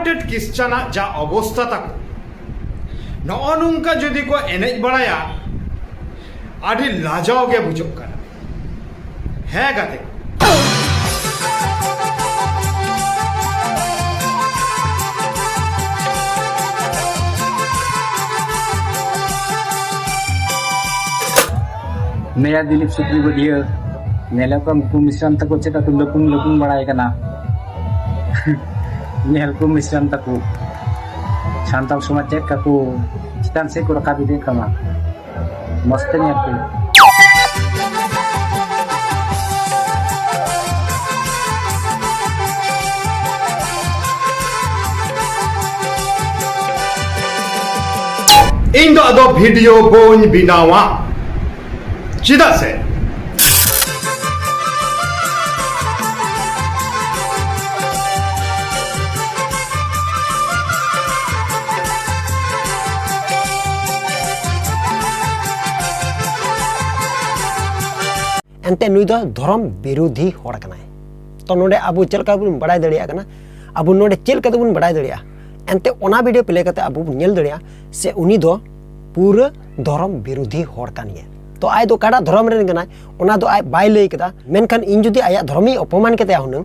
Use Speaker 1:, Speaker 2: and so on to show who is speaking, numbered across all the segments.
Speaker 1: कन्भार्टेड Christian जा अवस्था तक नौ नोंका जदि को एनेज बड़ाया आदि लाजाव गे बुझुग कना है गाते
Speaker 2: नया दिलीप सुप्री वीडियो नेला को हमको मिश्रण तक चेता तो लपुन लपुन बड़ाई कना नेल को मिश्रण तक शांताल समाज चेक का को चितान से को रखा भी दे कमा मस्त नहीं आते
Speaker 1: इन दो वीडियो बोन बिनावा चिदा से
Speaker 3: एंते नुई दो धर्म विरोधी होड़ कनाय तो नोडे अबु चलका बुन बड़ाय दड़िया कना अबु नोडे चलका बुन बड़ाय दड़िया एंते ओना वीडियो प्ले करते अबु नेल दड़िया से उनी दो पूरा धर्म विरोधी होड़ कानिया तो आय दो काड़ा धर्म रेन कनाय ओना दो आय बाय लई कदा मेनखान इन जुदी आया धर्मी अपमान कते हुनंग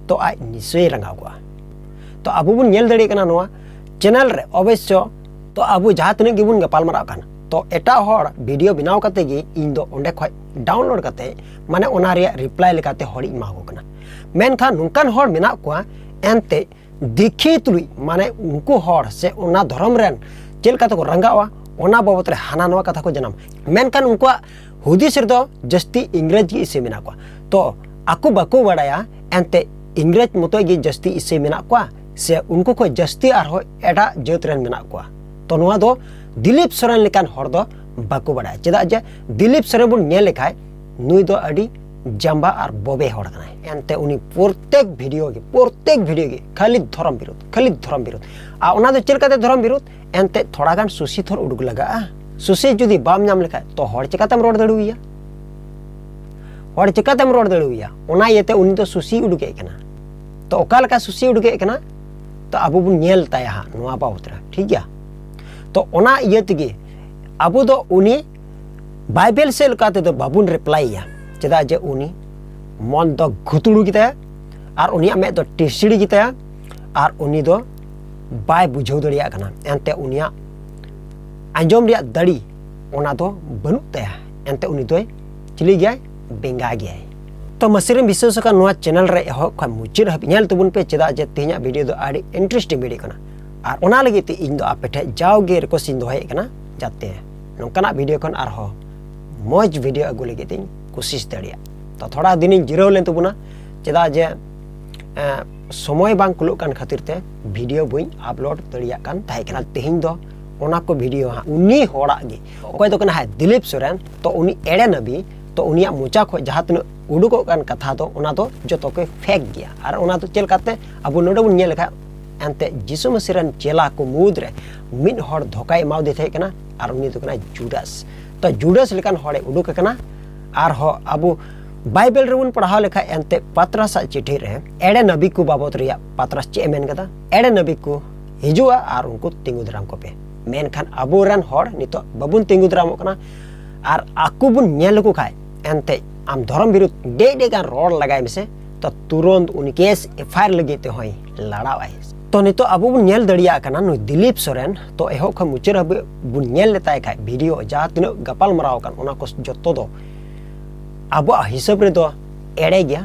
Speaker 3: तो आय निश्चय रंगावगा तो अबु बुन नेल दड़िया कना नोआ चैनल रे अवश्य तो अबु जहां तने गिबुन गपाल मराव काना तो एटा होड़ वीडियो बनाव कते गी इन दो ओंडे खय डाउनलोड कते माने ओना रे रिप्लाई लेकाते होड़ इमागो कना मेनखान नुकान होड़ मेना कोआ एनते दिखी तुलुई माने उनको होड़ से ओना धर्म रेन चेल कते को रंगावा ओना बाबत रे हाना नवा कथा को जनाम मेनखान उनको हुदिस रे दो जस्ती इंग्रजी इसे मेना कोआ तो आकु बाको बड़ाया एनते इंग्रज मतो गी जस्ती इसे मेना कोआ से उनको को जस्ती आर हो एटा जत रेन मेना कोआ तो नवा दो दिलीप सोरेन लेकान होड़ दो बाको बड़ाया चेदा जे दिलीप सोरेन बुन नेल लेखाय नुई दो अडी जम्बा और बबे होड़ कनाय एनते उनी प्रत्येक वीडियो गे खाली धर्म विरोध आ ओना दो चेल कते धर्म विरोध एनते थोड़ा गान सुसी थोर उडुक लगा सुसी जुदी बाम नाम लेखाय तो होड़ चिकातेम रोड दड़ुइया होड़ चिकातेम रोड दड़ुइया ओना येते उनी दो सुसी उडुके कना तो ओका लका सुसी उडुके कना तो अबु बुन नेल ताया हा नोआ बाउतरा ठीक गया तो ओना इयतगे अबु दो उनी बाइबल से लकाते दो बाबुन रिप्लाईया चेदा जे उनी मन दो घुतुड़ू गिता और उनिया में दो टिसड़ी गिता और उनी दो बाय बुझाव दड़िया कना एनते उनिया आंजोम रिया दड़ी ओना दो बनुक तया एनते उनी दो चिली गया बेंगा गया तो मसीरम विशेष का नोआ चैनल रे हो ख मुचिर हबि नेल तबुन पे चेदा जे तेहना वीडियो दो आडी इंटरेस्टिंग वीडियो कना और ओना लगी ते इन दो आपेठे जाओगे रिक्वेस्ट इन दोहे कना जाते नोंकाना वीडियो कन आर हो मौज वीडियो अगु लगी ते कोशिश दड़िया तो थोड़ा दिन जिराव लेन तबुना चेदा जे समय बांग कुलुक कान खातिर ते वीडियो बई अपलोड दड़िया कान ताहे कना तेहिं दो ओना को वीडियो हा उनी होड़ा गे ओकय दो कना है दिलीप सोरेन तो उनी एड़े नबी तो उनिया मोचा खो जहां तन उडुको कान कथा दो ओना दो जतो के फेक गया और ओना तो चेल काते अब नोडे बुन नेल लेखा एनते जिसु मसीरन चेला को मुद रे मिन होड़ धोकाय माव दे थे कना और उनी तो कना जुडास तो जुडास लेकान होड़े उडुक कना और हो अब बाइबल रे बुन पढ़ाव लेखा एनते पतरस चिट्ठी रे एड़े नबी को बाबत रिया पतरस चे मेन कदा एड़े नबी को हिजुआ और उनको तिंगु दराम को पे मेनखान अबो रन होड़ नितो बाबुन तिंगु दराम कना और आकु बुन नेल को खाय एनते आम धर्म विरुद्ध डे गान रोड लगाय मिसे तो तुरंत उन केस एफआईआर लगीते होय लड़ावाय तो नितो अबो बुन नेल दड़िया कना नु दिलीप सोरेन तो एहो ख मुचर हबे बुन नेल लेताय खाय वीडियो जा तिन गपाल मराव कान ओना को जत्तो दो अब हिसाब रे दो एड़े गया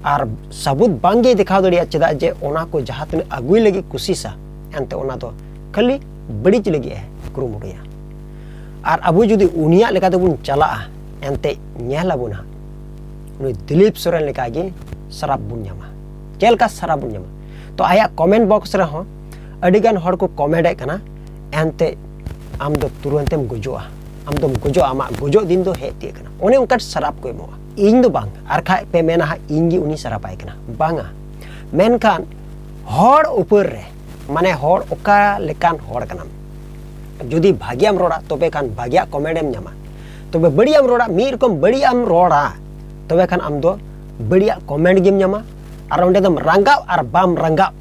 Speaker 3: और सबूत बांगे दिखा दड़िया चेदा जे ओना को जहां तने अगुई लगी कोशिशा एनते ओना दो खाली बड़ी लगी है कुरुमुटुया और अब जुदी उनिया लेका तो बुन चला एनते नेला बुना नु दिलीप सोरेन लेका गे शराब बुन न्यामा चेल का शराब बुन न्यामा तो आया कमेंट बॉक्स रे हो अडिगान हर को कमेंट है कना एनते आम दो तुरंतेम गुजोआ आम दो गुजो आमा गुजो दिन दो हे तिए कना ओने उनका शराब को एमोआ इन दो बांग आर खाय पे मेना हा इंगी उनी शराब आय कना बांगा मेनखान होड़ ऊपर रे माने होड़ ओका लेकान होड़ कना जुदी भाग्याम रोड़ा तबे खान भाग्या कमेंट एम न्यामा तबे बढ़ियाम रोड़ा मी रकम बढ़ियाम रोड़ा तबे खान आम दो बढ़िया कमेंट गेम न्यामा और ओंडे दम रंगाव और बाम रंगाव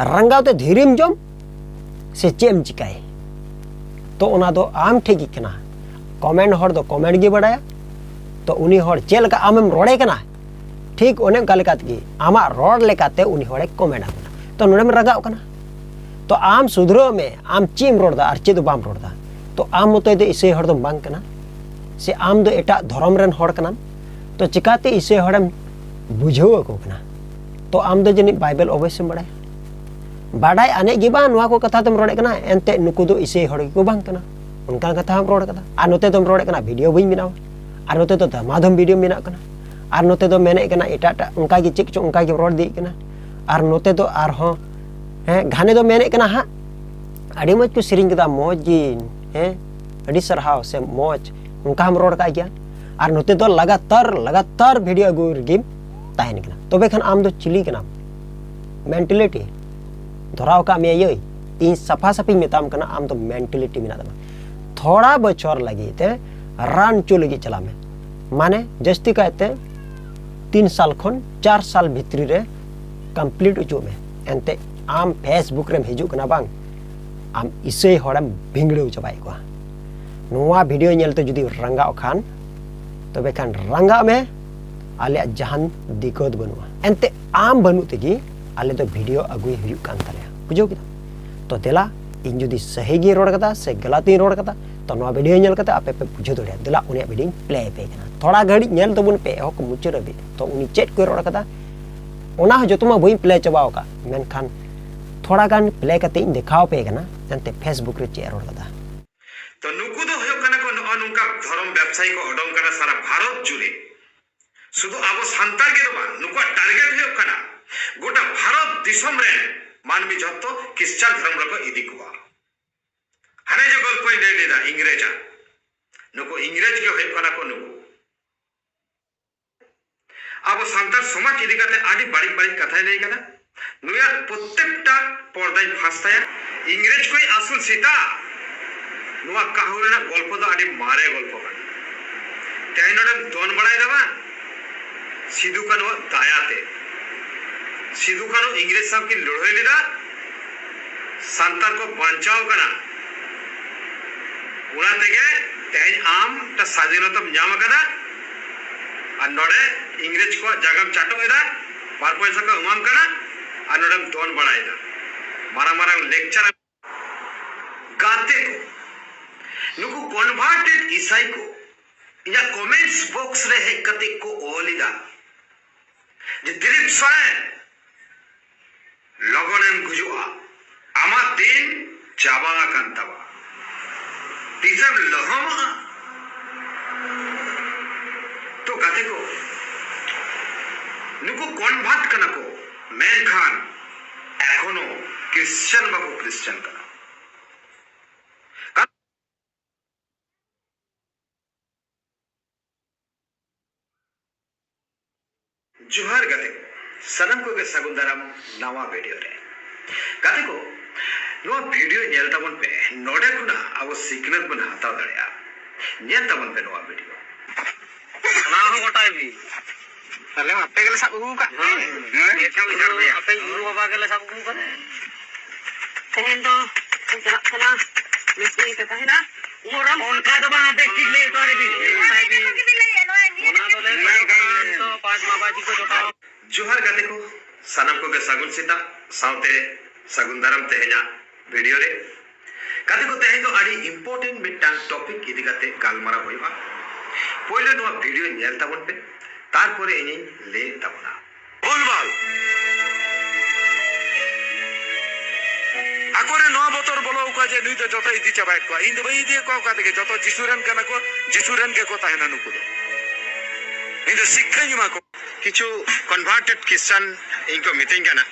Speaker 3: रंगावते धीरेम जम से चेम चिकाय तो ओना दो आम ठेकी कना कमेंट हर दो कमेंट गे बड़ाया तो उनी हर चेल का आमेम रोड़े कना ठीक ओने का लेकात गे आमा रोड लेकाते उनी हरे कमेंट आकना तो नोडे में रगाव कना तो आम सुधरो में आम चीम रोड़दा और चे दो बाम रोड़दा तो आम मतो दे इसे हर दो बांग कना से आम दो एटा धर्म रेन हर कना तो चिकाते इसे हरम बुझाव को कना तो आम दो जनी बाइबल अवश्य बाडाय आने गे बा नुआ को कथा तुम रोड़े कना एनते नुकु दो इसे हर को बांग कना उनका कथा हम रोड़ कदा और नोते तुम रोड़े कना वीडियो बई बनाव और नोते तो धमाधम वीडियो बना कना और नोते तो मेने कना एटा उनका गे चिक चो उनका गे रोड़ दी कना और नोते तो आर हो हैं घाने दो मेने कना हा अड़ी मज को सिरिंग कदा मौज जीन हैं अड़ी सरहाव से मौज उनका हम रोड़ का गया और नोते तो लगातार वीडियो अगु गेम ताहन कना तबे खान आम दो चिली कना मेंटलिटी धराव का मैं ये इन सफा सफी मेताम कना आम तो मेंटलिटी मिना दमा थोड़ा बचर लगी ते रान चो लगी चला में माने जस्ती कहते 3 साल खन 4 साल भितरी रे कंप्लीट उचो में एनते आम फेसबुक रे हिजू कना बांग आम इसे हड़म भिंगड़े चबाई को नोआ वीडियो नेलते जुदी रंगा खान तबे खान रंगा में आले जहान दिक्कत बनुआ एनते आम बनु तेगी आले तो वीडियो अगुई हुयु कान ताले बुझो किदा तो देला इन जुदी सही गी रोड कदा से गलत ही रोड कदा तो नोआ वीडियो नेल कते आपे पे बुझो दड़िया देला उनिया वीडियो प्ले पे कना थोड़ा घड़ी नेल तो बुन पे हक मुचर बे तो उनी चेट को रोड कदा ओना जतुमा बई प्ले चबाओ का मेनखान थोड़ा गान प्ले कते इन दिखाओ पे कना एनते फेसबुक रे चे रोड कदा
Speaker 1: तो नुकु दो होयो कना को अनुका धर्म व्यवसायी को ओडों कना सारा भारत जुड़े शुद्ध आबो संतार के दो नुका टारगेट होयो कना गोटा भारत दिसम रे मानवी जत्तो क्रिश्चियन धर्म रको इदी कुआ हने जो गल्प दे देदा इंग्रेजा नुको इंग्रेज के होयो कना को नुको आबो संतार समाज इदी काते आडी बाड़ी बाड़ी कथा लई कना नुया प्रत्येकटा पर्दाय फास्ताया इंग्रेज कोई असुल सीता नुआ काहुरेना गल्प दो आडी मारे गल्प कना तेनोडे दोन बड़ाई दबा सिधु कानो दायाते सिधु कानो इंग्रेज साहब की लड़ाई लेदा संतार को बचाव कना उना तेगे तेज आम ता स्वाधीनता जाम कदा और नोडे इंग्रेज को जगम चाटो एदा बार पैसा का उमाम कना और नोडे दोन बड़ाईदा मारा मारा लेक्चर गाते को नुकु कन्वर्टेड ईसाई को इया कमेंट्स बॉक्स रे हेकते को ओलिदा जे दिलीप सोरेन लगनेम गुजुआ आमा दिन जाबा कांतावा तीसम लहमा तो गाते को नुकु कन्वर्ट कना को मेन खान एखोनो क्रिश्चियन बाबू क्रिश्चियन कना जोहार गाते सनम को के सगुंदरम नवा वीडियो रे गाते को नो वीडियो नेल तबन पे नोडे खुना अब सिग्नल बन हता दड़या नेल तबन पे नवा वीडियो ना हो गोटाय भी अले आपे गेले सब का देखा विचार पे आपे गुरु बाबा गेले सब का कहें तो चला चला मिस्त्री के कहे ना मोरा उनका तो बात देख ले तोरे भी जोहार गाते को सनम को के सगुन सीता साउते सगुंदरम तेहना वीडियो रे गाते को तेहे तो आडी इंपोर्टेंट मिटांग टॉपिक इदी गाते गालमारा होइबा पहिले नो वीडियो नेल ताबन पे तार परे इनी ले ताबना बोलबाल आकोरे नो बोतर बोलो का जे नुई तो जतो इदी चबाय को इन दबई दे को का के जतो जिसुरन कना को जिसुरन के को ताहेना नुको इन दो सिखैमा को किछु कन्वर्टेड क्रिश्चियन इनको मीटिंग कना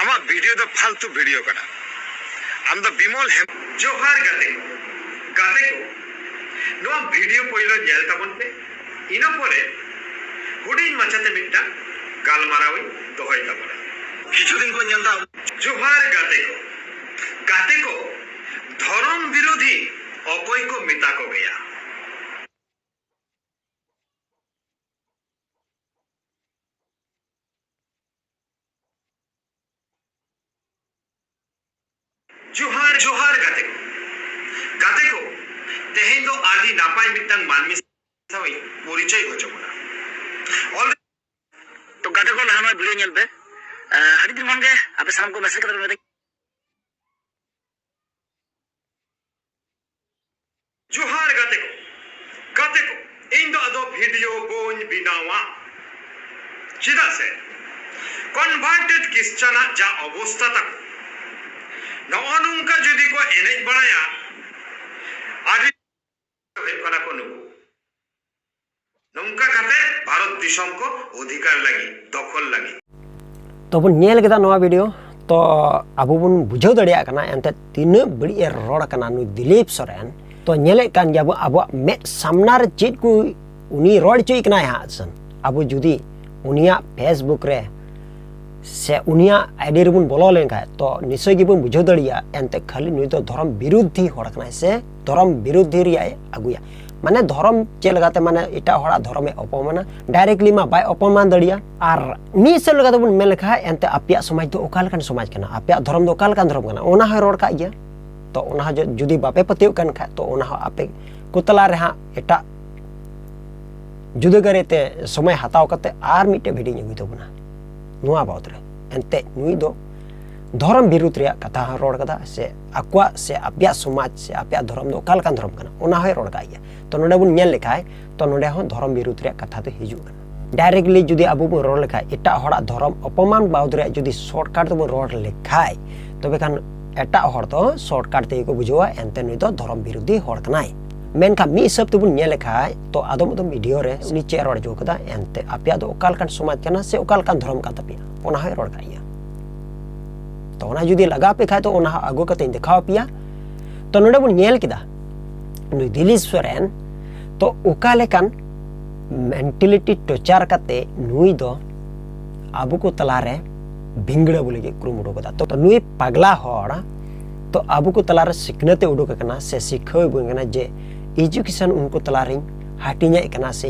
Speaker 1: आमा वीडियो तो फालतू वीडियो कना हम तो बिमल है जोहार गाते को नो वीडियो पहिले जेल तबन पे इनो परे हुडिन मचाते मिट्टा गालमारावी दोहई तबन किछु दिन को नेलदा जोहार गाते को धर्म विरोधी अकय को मिता को गया जोहार जोहार गाते को तेहेन दो आदि नापाय मिटन मानमी सवई परिचय होचबना ऑल
Speaker 4: तो गाते को लहामा वीडियो नेल पे हरि दिन होंगे आप शाम को मैसेज कर मेरे
Speaker 1: जोहार गाते को इन दो अदो वीडियो बोन बिनावा चिदा से कन्वर्टेड क्रिश्चियना जा अवस्था तक नौनुका जुदी को एनेज बढ़ाया आदि होना को नुका खाते भारत दिशम को अधिकार लगी दखल लगी
Speaker 3: तो बन नेल केदा नवा वीडियो तो अबो बन बुझाव दड़िया कना एंते तीन बड़ी रोड कना नु दिलीप सोरेन तो नेले कान गया अब मे सामना रे चेत को उनी रोड चुई कना हा सन अब जुदी उनिया फेसबुक रे से उनिया आईडी रे बन बोलो लेन का तो निश्चय की बन बुझाव दड़िया एंते खाली नुई तो धर्म विरोधी होड़ कना से धर्म विरोधी रिया अगुया माने धर्म चे लगाते माने इटा होड़ा धर्म में अपमान डायरेक्टली मा बाय अपमान दड़िया और नी से लगाते बन मेल खा एंते आपिया समाज तो ओकाल कान समाज कना आपिया धर्म दो ओकाल कान धर्म कना ओना है रोड का गया तो ओना जुदी बापे पतिव कन खा तो ओना आपे कुतला रे हा एटा जुदे करेते समय हताव कते आर मिटे भिडियो नी तो बना नुआ बात रे एंते नुई दो धर्म विरुद्ध रे कथा रोड कदा से अक्वा से आपिया समाज से आपिया धर्म दो ओकाल कान धर्म कना ओना है रोड का गया तो नोडे बुन नेल लेखाय तो नोडे हो धर्म विरुद्ध रे कथा तो हिजु कना डायरेक्टली जुदी अबु बु रोड लेखाय एटा होड़ा धर्म अपमान बाउद रे जुदी शॉर्टकट तो रोड लेखाय तबे खान एटा हर तो शॉर्टकट ते को बुझवा एंते नुई तो धर्म विरोधी होड़ कनाय मेनका मी सब तो बुन नेल लेखाय तो आदम वीडियो रे नीचे रोड जो कदा एंते आपिया दो ओकाल कान समाज कना से ओकाल कान धर्म का तपिया ओना है रोड का तो ओना जुदी लगा पे खाय तो ओना आगो कते दिखाव पिया तो नोडे बुन नेल किदा नुई दिलीप सोरेन तो ओका लेकान मेंटालिटी टॉर्चर कते नुई दो आबु को तलारे भिंगड़ा बोले के कुरुमुडो कदा तो नुई पगला होड़ा तो आबु को तलारे सिखनते उडुक कना से सिखव बना जे एजुकेशन उनको तलारे हाटिnya कना से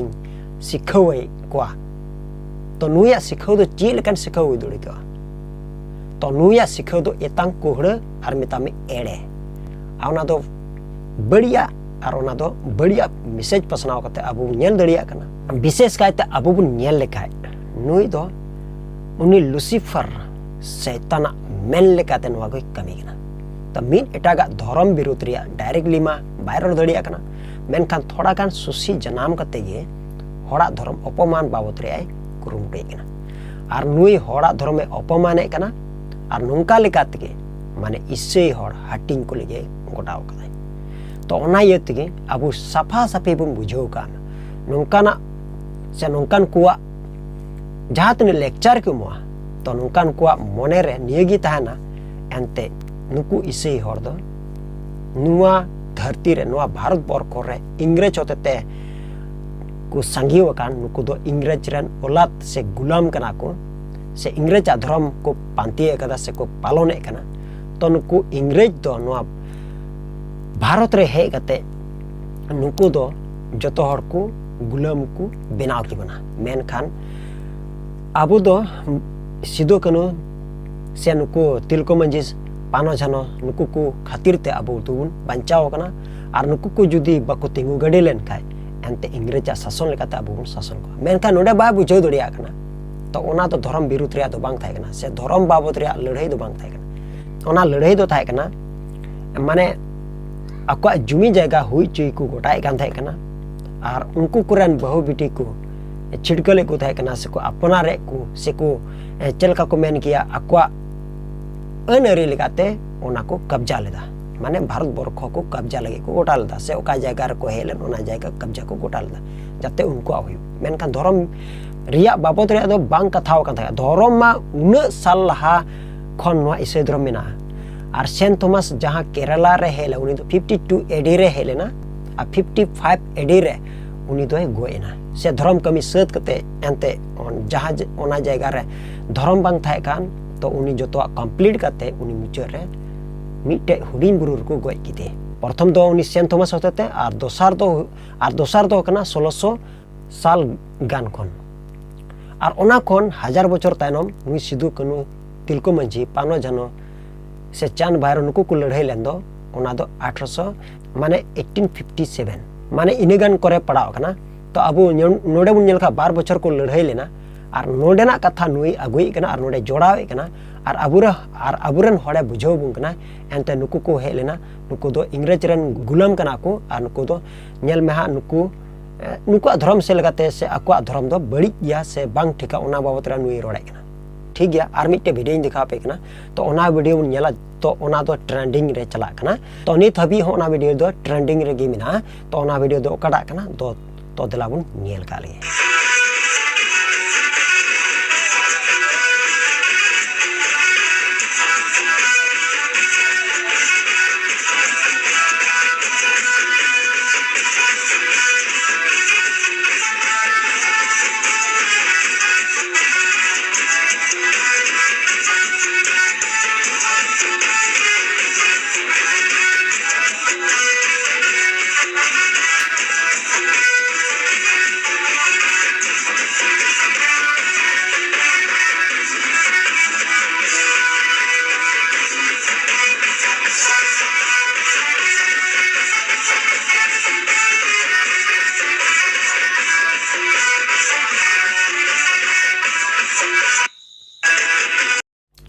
Speaker 3: सिखवई कोआ तो नुया सिखव दो ची लेकान सिखव दुड़ी का तो नुया सिखव दो एतांग कोहड़ और मितामे एड़े आउना दो बढ़िया और ओना दो बढ़िया मैसेज पसनाव करते अबु नेल दड़िया कना विशेष कायते अबु बुन नेल लेखाय नुई दो उनी लुसिफर शैतान मेन लेकाते नवा कोई कमी कना तो मीन एटागा धर्म विरोध रिया डायरेक्टली मा वायरल दड़िया कना मेनखान थोड़ा गान सुसी जनाम करते गे होड़ा धर्म अपमान बाबत रे कुरुमुटे कना और नुई होड़ा धर्म में अपमाने कना और नोंका लेकाते गे माने इससे होड़ हटिंग को लेगे गोटाव कदा तो ओना येतिगे अबु साफा साफे बन बुझाव का नोंकाना से नोंकान कुआ जहां तने लेक्चर के मुआ तो नोंकान कुआ मने रे नियगी ताना एंते नुकु इसे होड़ दो नुआ धरती रे नुआ भारत बर्ष रे इंग्रेज होते को संगिव कान नुकु दो इंग्रेज रन औलाद से गुलाम कना को से इंग्रेज धर्म को पांतिए कदा से को पालने कना तो नुकु इंग्रेज दो नुआ भारत रे हे कते नुकु दो जतो हर को गुलाम को बनाव की बना मेन खान अबु दो सिदो कनो से नुकु तिलको मंजिस पानो जानो नुकु को खातिर ते अबु तुन बंचाव कना और नुकु को जुदी बको तिंगु गडे लेन खाय एंते इंग्रेज शासन लेकाते अबु शासन को मेन खान नोडे बा बुझाव दड़िया कना तो ओना तो धर्म विरुद्ध रे दो बांग थाय कना से धर्म बाबत रे लड़ाई दो बांग थाय कना ओना लड़ाई दो थाय कना माने अक्वा जुमी जगह हुई चुई को गोटाई कान थाय कना और उनको कुरान बहु बिटी को छिड़कले को थाय कना से को अपना रे को से को चलका को मेन किया अक्वा अनरी लेकाते ओना को कब्जा लेदा माने भारत बर्ष को कब्जा लगे को गोटा लेदा से ओका जगह रे को हेलन ओना जगह कब्जा को गोटा लेदा जाते उनको आहुय मेनखान धर्म रिया बाबत रे दो बांग कथाव कान थाय धर्म मा उना साल लहा खन नुआ इसे धर्म मेना और सेंट थॉमस जहां केरला रे हेले उनी तो 52 एडी रे हेले ना आ 55 एडी रे उनी तो गोएना से धर्म कमी सत कते एंते जहां ओना जगह रे धर्म बांग थाय कान तो उनी जतो कंप्लीट करते उनी मुचार रे मिटे हुडिन बुरुर को गोय किते प्रथम दो उनी सेंट थॉमस होते और दोसार दो कना 1600 साल गान खन और ओना खन 1000 बछर तायनम नुई सिदु कनु तिलको मंझी पानो जानो से चांद भैरव नुकु को लड़ाई लेन दो ओना दो 1800 माने 1857 माने इनेगान करे पड़ाव कना तो अबो नोडे बुन नेलखा 12 बछर को लड़ाई लेना और नोडेना कथा नुई अगुई कना और नोडे जोड़ावे कना और अबुरन हड़े बुझाव बुन कना एंते नुकु को हे लेना नुकु दो इंग्रज रन गुलाम कना को और नुकु दो नेल मेहा नुकु धर्म से लगाते से आकुआ धर्म दो बड़ी या से बांग ठिका ओना बाबत रा नुई रोड़े कना ठीक गया और मिट्टे वीडियो दिखा पे कना तो ओना वीडियो नेला तो ओना दो ट्रेंडिंग रे चला कना तो नित हबी हो ओना वीडियो दो ट्रेंडिंग रे गे मिना तो ओना वीडियो दो ओकाडा कना तो देला बुन नेल का लिए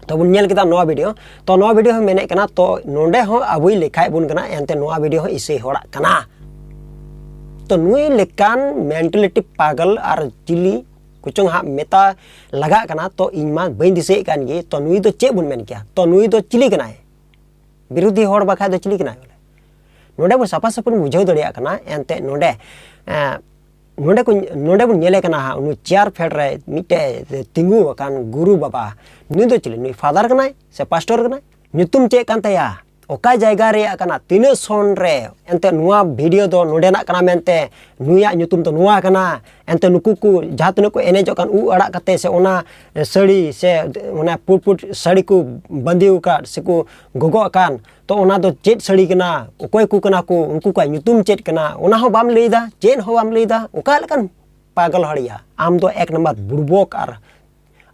Speaker 3: तो बुन नेल किदा नवा वीडियो मेने कना तो नोंडे हो अबुई लेखाय बुन कना एंते नवा वीडियो हो इसे होड़ा कना तो नुई लेकान मेंटालिटी पागल और चिली कुचों हा मेता लगा कना तो इनमा बइन दिसे कान गे तो नुई तो चे बुन मेन किया तो नुई तो चिली कना है विरोधी होड़ बखा तो चिली कना है नोंडे बु सपा सपन बुझाव दड़िया कना एंते नोंडे बुन नेले कना हा नु चेयर फेड रे मिटे तिंगु कान गुरु बाबा नुई दो चिली नुई फादर कना से पास्टर कना नुतुम चे कान तया ओका जायगा रे कना तिने सोन रे एंते नुआ वीडियो दो नोडेना कना मेनते नुया नुतुम तो नुआ कना एंते नुकु को जातने को एनेजो कान उ अड़ा कते से ओना सड़ी से ओना पुट सड़ी को बंदिउ का से को गोगो कान तो ओना दो चेट सड़ी कना ओकोय को कना को उनको का नुतुम चेट कना ओना हो बाम लेदा चेन हो बाम लेदा ओका लकन पागल हड़िया आम दो एक नंबर बुड़बोक और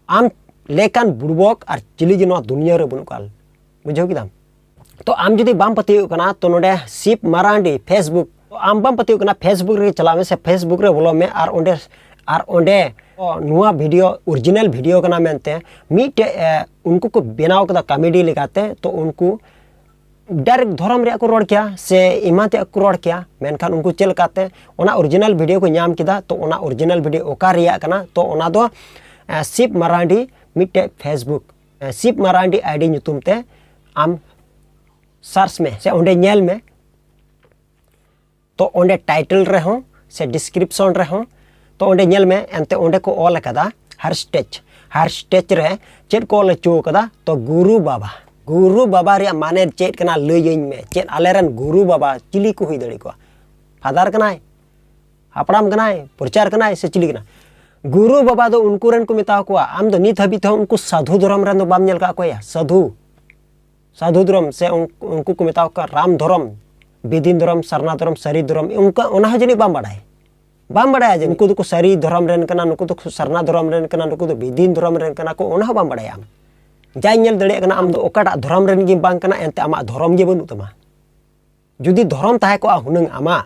Speaker 3: आम लेकान बुड़बोक और चिली नो दुनिया रे बनुकाल बुझो किदाम तो आम जुदी बाम पतियो कना तो नोडे सिप मारांडी फेसबुक तो आम बाम पतियो कना फेसबुक रे चलावे से फेसबुक रे बोलो में और ओंडे नुआ वीडियो ओरिजिनल वीडियो कना मेनते मीटे उनको को बनाव कदा कॉमेडी लेकाते तो उनको डायरेक्ट धर्म रे को रोड किया से इमाते को रोड किया मेनखान उनको चल काते ओना ओरिजिनल वीडियो को नाम किदा तो ओना ओरिजिनल वीडियो ओका रिया कना तो ओना दो सिप मारांडी मीटे फेसबुक सिप मारांडी आईडी नुतुम ते आम सर्च में से ओंडे नेल में तो ओंडे टाइटल रे हो से डिस्क्रिप्शन रे हो तो ओंडे नेल में एंते ओंडे को ऑल कदा हर स्टेज रे चेट को ले चो कदा तो गुरु बाबा रे माने चेट कना लयइन में चेट आलेरन गुरु बाबा चिली को हुई दड़ी को फादर कनाय हापड़ाम कनाय प्रचार कनाय से चिली कना गुरु बाबा दो उनको रन को मिता को आम दो नित हबी तो उनको साधु धर्म रन दो बाम नेल का कोया साधु धर्म से उनको को मिताव का राम धर्म बेदीन धर्म सरना धर्म सरी धर्म उनका ओना जनी बाम बड़ाय जे उनको तो सरी धर्म रेन कना उनको तो सरना धर्म रेन कना उनको तो बेदीन धर्म रेन कना को ओना बाम बड़ाय आम जाय नेल दड़े कना आम दो ओकाटा धर्म रेन गे बांग कना एंते आमा धर्म गे बनु तमा जुदी धर्म ताहे को हुनंग आमा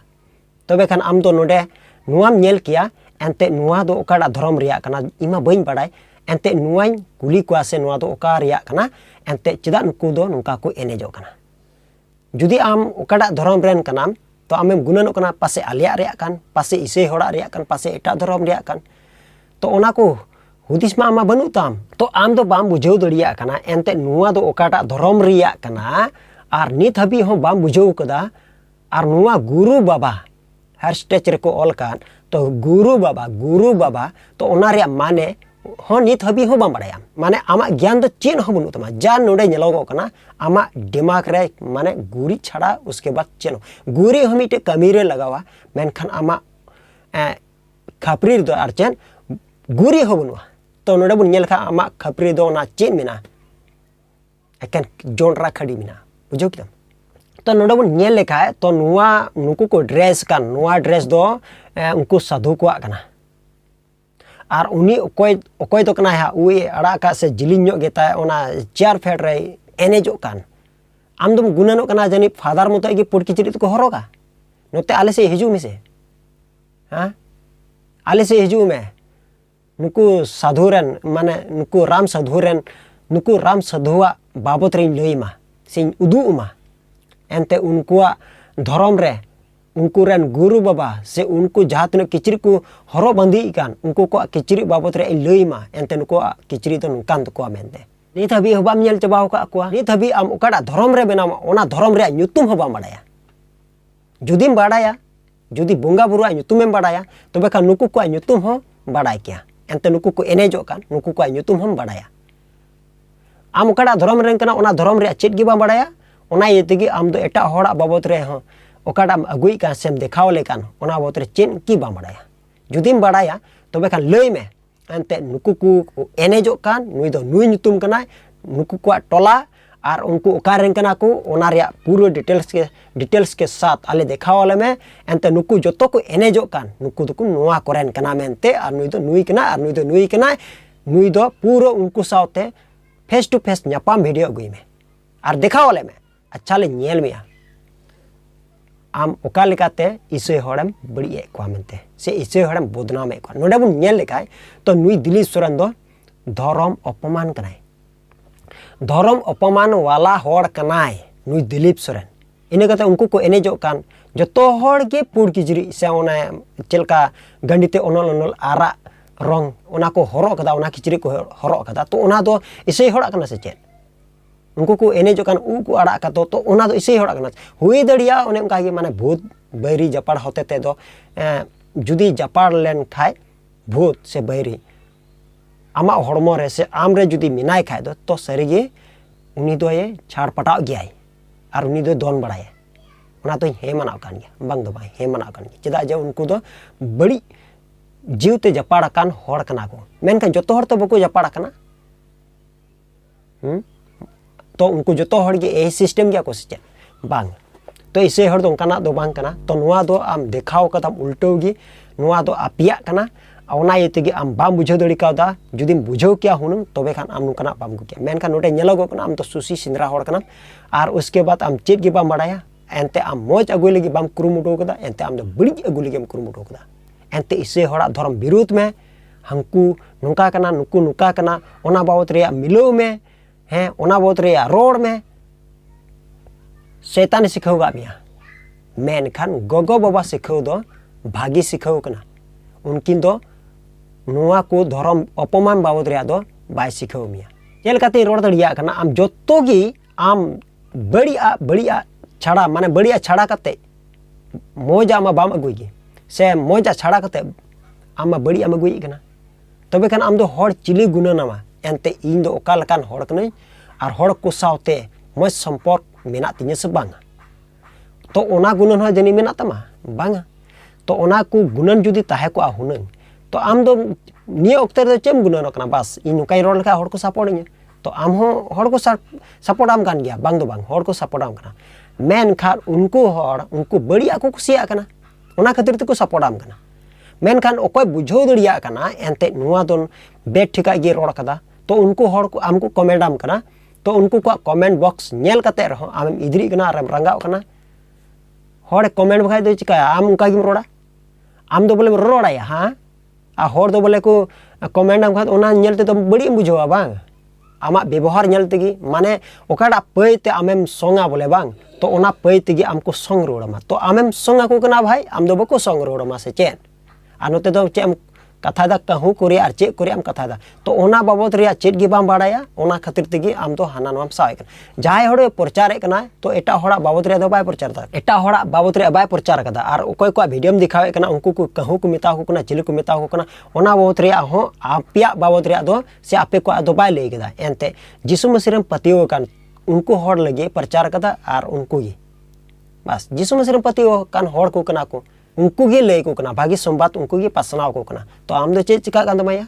Speaker 3: तबे खान आम दो नोडे नुआम नेल किया एंते नुआ दो ओकाटा धर्म रिया कना इमा बइन बड़ाय एंते नुआई कुली को से नुआ दो ओका रिया कना एंते चेदा नुकु दो नुका को एनेजो कना जुदी आम ओकाडा धर्म रेन कनाम तो आमेम गुननो कना पासे आलिया रिया कान पासे इसे होड़ा रिया कान पासे एटा धर्म रिया कान तो ओना को हुदिस मा आमा बनु ताम तो आम दो बाम बुझाव दड़िया कना एंते नुआ दो ओकाडा धर्म रिया कना और नित हबी हो बाम बुझाव कदा और नुआ गुरु बाबा हर स्टेज रे को ऑल कान तो गुरु बाबा तो ओना रिया माने हो नित हबी हो बाम बड़ाया माने आमा ज्ञान दो चेन हो बनु तमा जा नोडे नेलोगो कना आमा दिमाग रे माने गुरी छाड़ा उसके बाद चेन गुरी हम इटे कमी रे लगावा मेनखान आमा खापरी दो आर चेन गुरी हो बनुआ तो नोडे बुन नेल खा आमा खापरी दो ना चेन मिना एकेन जोनरा खड़ी मिना बुझो किदम तो नोडे बुन नेल लेखा तो नुआ नुकु को ड्रेस का नुआ ड्रेस दो उनको साधु को कना और उनी ओकोय तो कना है उई अड़ा का से जिलिन गे ता ओना चेयर फेड रे एनेजो कान आम दम गुनानो कना जानी फादर मत के पुट किचरित को हरोगा नोते आले से हिजू में से हाँ आले से हिजू में नुकु साधुरन माने नुकु राम साधुरन नुकु राम साधुआ बाबत रे लईमा से उदुमा एनते उनकुआ धर्म रे उनको रेन गुरु बाबा से उनको जहाँ तीन किचरी को हरो बंदी कान उनको को किचरी बाबत रे लईमा एनते नुको किचरी तो नुकान तको मेनते नित हबी हबाम नेल चबाव का को नित हबी आम ओकाडा धर्म रे बेनाम ओना धर्म रे ᱧᱩᱛᱩᱢ हबा बाडाया जुदीम बाडाया जुदी बोंगा बुरुआ ᱧᱩᱛᱩᱢᱮᱢ बाडाया तबे का नुकु को ᱧᱩᱛᱩᱢ हो बाडाय किया एनते नुकु को एनेजो कान नुकु को ᱧᱩᱛᱩᱢ हम बाडाया आम ओकाडा धर्म रेन कना ओना धर्म रे चेत गी बा बाडाया ओना येतेगी आम दो एटा होड़ा बाबत रे हो ओकाडा अगुई का सेम देखाव लेकान ओना बाबत रे चेन की बा बाडाया जुदीम बाडाया तबे का लई में एनते नुकु को एनेजो कान नुई दो नुई ᱧᱩᱛᱩᱢ कना नुकु को टोला और उनको ओकारेन कना को ओना रे पूरा डिटेल्स के साथ आले देखाव वाले में एनते नुकु जतो को एनेजो कान नुकु दो को नोआ करेन कना मेनते और नुई दो नुई कना और नुई दो नुई कना नुई दो पूरा उनको साथे फेस टू फेस ᱧᱟᱯᱟᱢ वीडियो अगुई में और देखाव वाले में अच्छा ले नेल मिया आम ओका लेकाते इसे हड़म बड़ी को मेनते से इसे हड़म बदनाम को नोडे बुन नेल लेखाय तो नुई दिलीप सोरेन दो धर्म अपमान कनाय धर्म अपमान वाला हड़ कनाय नुई दिलीप सोरेन इने कते उनको को एनेजो कान जतो हड़ के पुड़ किजरी से ओना चेलका गंडीते ओनल ओनल आरा रंग ओना को हरो कदा ओना किचरी को हरो कदा तो ओना दो इसे हड़ा कना से चेत उनको को एनेजो कान उ को आड़ा का तो ओना दो इसे हड़ा कना हुई दड़िया ओने उनका के माने भूत बैरी जपाड़ होते ते दो जुदी जपाड़ लेन खाय भूत से बैरी आमा हड़मो रे से आम रे जुदी मिनाय खाय दो तो सरीगे उनी दो ये छाड़ पटाव गयाय और उनी दो दोन बड़ाय ओना तो हे मनाव कान गया बांग दो बाय हे मनाव कान गया चेदा जे उनको दो बड़ी जीवते जपाड़ कान हड़ कना को मेनखान जतो हड़ तो बको जपाड़ कना तो उनको जतो हड़ के ए सिस्टम गया को से बांग तो इसे हड़ दो उनकाना दो बांग कना तो नुआ दो आम देखाव कदम उल्टोगी नुआ दो आपिया कना ओना येतेगी आम बाम बुझाव दड़ी कादा जुदीम बुझाव किया हुनुम तबे खान आम नुकाना बाम गु किया मेनखान नोटे नेलोगो कना आम तो सुसी सिंद्रा हड़ कना और उसके बाद आम चेत गे बाम बाडाया एनते आम मोज अगुई लगी बाम कुरुमुटो कदा एनते आम दो बड़ी अगुई लगी कुरुमुटो कदा एनते इसे हड़ा धर्म विरोध में हंकू नुका कना नुकु नुका कना ओना बाबत रे मिलो में हैं ओना बाबत रे रोड में शैतान सिखावगा मिया मेनखान गोगो बाबा सिखाव दो भागी सिखाव कना उनकिन दो नुआ को धर्म अपमान बाबत रे दो बाय सिखाव मिया चेल काते रोड दड़िया कना आम जत्तो गी आम बड़िया छाड़ा माने बड़िया छाड़ा काते मोजा मा बाम अगुई गी से मोजा छाड़ा कते आमा बड़ी आम अगुई कना तबे खान आम दो हड़ चिली गुना नामा एनते इन दो ओका लकान हड़ कनई और हड़ को सावते मज संपर्क मेना तिnya से बांगा तो ओना गुणन हो जनी मेना तमा बांगा तो ओना को गुणन जुदी ताहे को हुनन तो आम दो निया ओक्ते दो चेम गुणन कना बस इन नोकाई रोड लका हड़ को सपोर्टिंग तो आम हो हड़ को सपोर्ट आम कान गया बांग दो बांग हड़ को सपोर्ट आम कना मेन खार उनको हड़ उनको बढ़िया को कुसिया कना ओना खातिर ते को सपोर्ट आम कना मेनखान ओकोय बुझाव दड़िया कना एनते नुआ दोन बेट ठिका गे रोड कदा तो उनको हड़ को आमको कमेंट आम कना तो उनको को कमेंट बॉक्स नेल कते रहो आम इधरी कना आर रंगाव कना हड़ कमेंट बखाय दो चिका आम उनका गिम रोड़ा आम दो बोले रोड़ाया हां आ हड़ दो बोले को कमेंट आम खाद ओना नेल ते तो बड़ी बुझावा बांग आमा व्यवहार नेल तेगी माने ओकाडा पई ते आमेम सोंगा बोले बांग तो ओना पई तेगी आमको संग रोड़मा तो आमेम सोंगा को कना भाई आम दो बको संग रोड़मा से चेन आ नोते दो चेम कथा दा कहू करे और चेक करे आम कथा दा तो ओना बाबत रे चेत गे बाम बाडाया ओना खातिर तेगी आम तो हाना नोम साय कना जाय हड़े प्रचार कना तो एटा हड़ा बाबत रे दो बाय प्रचार दा एटा हड़ा बाबत रे बाय प्रचार कदा और ओकोय को वीडियो में दिखावे कना उनको को कहू को मेता को कना चिली को मेता को कना ओना बाबत रे हो आपिया बाबत रे दो से आपे को दो बाय ले गदा एनते जिसु मसीह पतियो कान उनको हड़ लगे प्रचार कदा और उनको ये बस जिसु मसीह पतियो कान हड़ को कना को उनको गे ले को कना भागी संवाद उनको गे पासनाव को कना तो आम दो चे चिका कान दमाया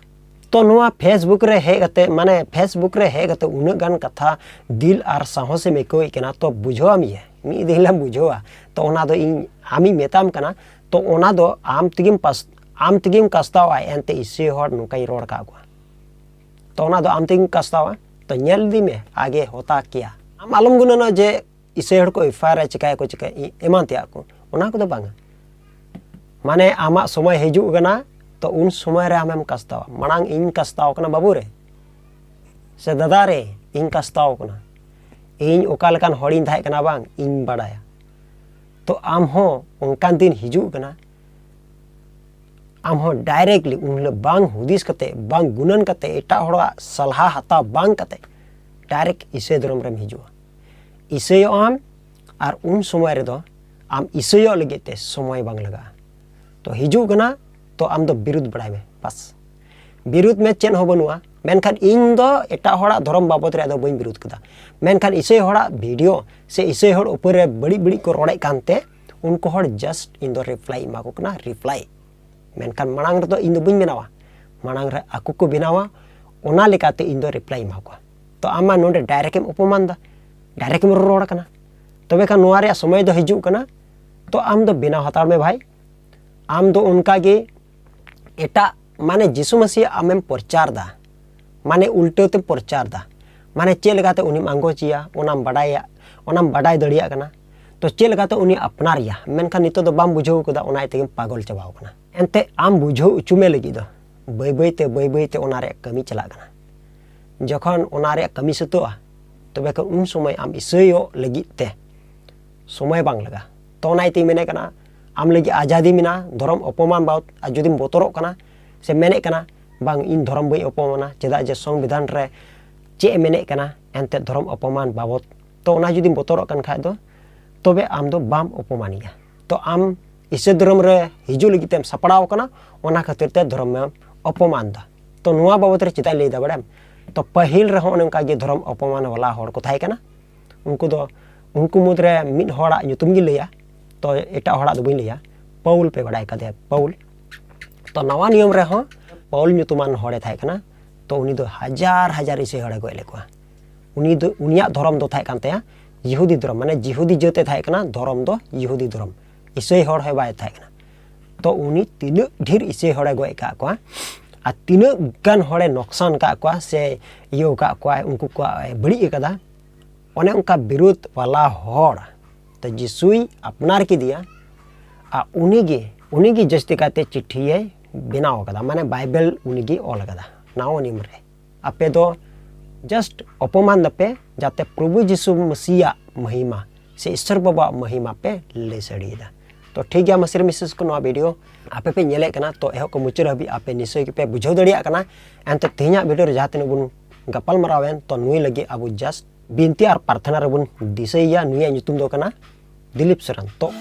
Speaker 3: तो नुआ फेसबुक रे हे गते माने फेसबुक रे हे गते उन गान कथा दिल और साहस से मेकोई कना तो बुझोआ मी मी दिलम बुझोआ तो ओना दो इन आमी मेताम कना तो ओना दो आम तिगिम कास्तावा एनते इसे हड़ नुकाई रोड का को तो ओना दो आम तिगिम कास्तावा तो नेल दी में आगे होता क्या आम आलम गुननो जे इसे हड़ को एफआईआर चिकाय को चिकाय एमान त्या को ओना को दो बांगा माने आमा समय हिजू गना तो उन समय रे आमेम कस्तावा मांग इन कस्ताव कना बाबू रे से दादा रे इन कस्ताव कना इन ओका लकान हड़िन थाय कना बांग इन बड़ाया तो आम हो उनकान दिन हिजू कना आम हो डायरेक्टली उन बांग हुदिस कते बांग गुनन कते एटा हड़ा सलाह हता बांग कते डायरेक्ट इसे धर्म रेम हिजुआ इसे आम और उन समय रे दो आम इसे लगते समय बांग लगा तो हिजू कना तो आम दो विरुद्ध बढ़ाई में बस विरुद्ध में चेन हो बनुआ मेनखान इन दो एटा हड़ा धर्म बाबत रे दो बई विरुद्ध कदा मेनखान इसे हड़ा वीडियो से इसे हड़ ऊपर रे बड़ी बड़ी को रोड़े कानते उनको हड़ जस्ट इन दो रिप्लाई मा को कना रिप्लाई मेनखान मांग रे दो इन दो बई बनावा मांग रे आकु को बनावा ओना लेकाते इन दो रिप्लाई मा को तो आमा नोडे डायरेक्ट एम उपमान दा डायरेक्ट एम रोड़ कना तबे खान नोआ रे समय दो हिजू कना तो आम दो बिना हतार में भाई आम दो उनका गे एटा माने जिसु मसीह आमेम प्रचार दा माने उल्टे ते प्रचार दा माने चेल गाते उनी मांगो चिया ओनाम बड़ाई दड़िया कना तो चेल गाते उनी अपनार या मेनखान नितो दो बाम बुझाव कदा ओना तेगे पागल चबाव कना एनते आम बुझाव उचुमे लगी दो बई बई ते ओना रे कमी चला कना जखन ओना रे कमी सतोआ तबे खान उन समय आम इसयो लगी ते समय बांग लगा तो ओना ते मेने कना आम लगी आजादी मिना धर्म अपमान बाउत आ जुदिम बोतरो कना से मेने कना बांग इन धर्म बई अपमाना चेदा जे संविधान रे चे मेने कना एनते धर्म अपमान बाबत तो ओना जुदिम बोतरो कन खाय दो तबे आम दो बाम अपमानिया तो आम इसे धर्म रे हिजू लगी तेम सपड़ाव कना ओना खातिर ते धर्म में अपमान दा तो नुआ बाबत रे चिता लई दा बड़ाम तो पहिल रे होन उनका गे धर्म अपमान वाला हड़ को थाय कना उनको मुद्रे मिड हड़ा nyutum गी लैया तो एटा हड़ा दो बई लैया पाउल पे बड़ाई कदे पाउल तो नवा नियम रे हो पाउल nyutuman हड़े थाय कना तो उनी दो हजार इसे हड़े गय लेको उनी दो उनिया धर्म दो थाय कानते यहूदी धर्म माने यहूदी जते थाय कना धर्म दो यहूदी धर्म इसे हड़ है बाय थाय कना तो उनी तीन ढेर इसे हड़े गय का को आ तीन गान हड़े नुकसान का को से यो का को उनको को बड़ी कदा ओने उनका विरोध वाला हड़ तो जिसुई अपनार की दिया आ उनीगी जस्ती काते चिट्ठी बनाव कदा माने बाइबल उनीगी ऑल कदा नाव नियम रे आपे दो जस्ट अपमान दपे जाते प्रभु यीशु मसीहा महिमा से ईश्वर बाबा महिमा पे ले सड़ीदा तो ठीक गया मसीह मिसेस को नवा वीडियो आपे पे नेले कना तो एहो को मुचर हबी आपे निश्चय पे बुझाव दड़िया कना एनते तेहना वीडियो रे जहाते बुन गपाल मरावेन तो नुई लगी अब जस्ट बिनती और प्रार्थना रे बुन दिसैया नुई nyutum दो कना दिलीप सरन तो